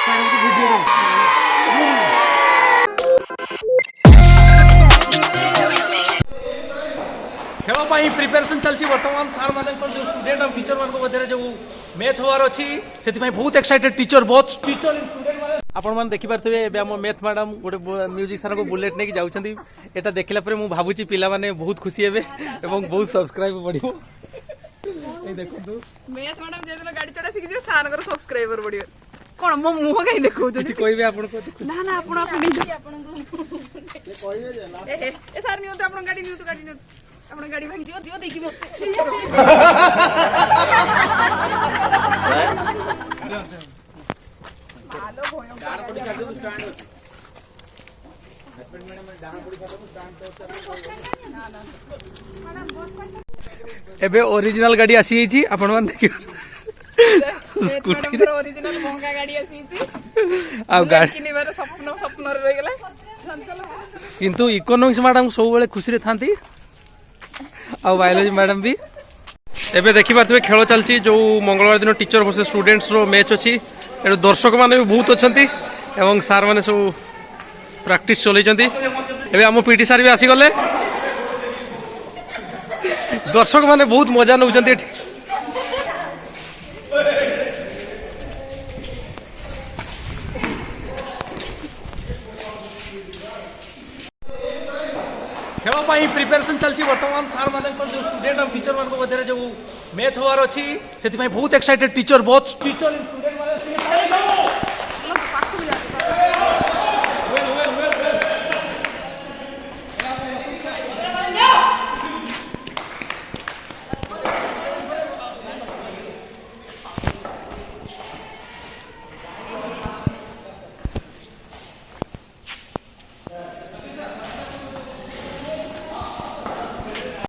खेल प्रिपेरेसन चलती बर्तमान सार मान जो स्टूडेंट और टीचर मान मध्य जो मैच होवार अच्छी से बहुत एक्साइटेड टीचर बहुत टीचर आपण मैंने देखिपे आम मैथ मैडम गोटे म्यूजिक सर को बुलेट नहीं जाऊँगी यहाँ देखला मुझे भावुची पिला माने बहुत खुशी हे बहुत सब्सक्राइब बढ़ो देखो मैथ मैडम जे गाड़ी चढ़ा शिखी सार सब्सक्राइबर बढ़िया कौन मो मुह कहीं देखो कहबे आपन को ना ना आपण ए सार नियो तो आपण गाड़ी नियो तो गाड़ी नियो आपण गाड़ी भांगी जियो जियो देखि एबे ओरिजिनल गाड़ी आसी छी आपण मान देखियो स्कूटी रे ओरिजिनल महंगा गाड़ी आसी छी आ गाड़ी किनिबार सपन रे रह गेला किंतु इकोनॉमिक्स मैडम सब बेले खुशी रे थांती आ बायोलॉजी मैडम भी एबे देखि पारथबे खेल चलची जो मंगलवार दिन टीचर वर्सेस स्टूडेंट्स रो मैच अछि एडो दर्शक माने भी बहुत अछंती एवं सार माने सब प्रैक्टिस चलै जंती एबे हम पीटी सार भी आसी गले दर्शक माने बहुत मजा नउचंती एठी खेल प्रिपेरेसन चलती बर्तमान सार मान जो स्टूडेंट और टीचर मान मध्य जो मैच होवार अच्छी से बहुत एक्साइटेड टीचर बहुत टीचर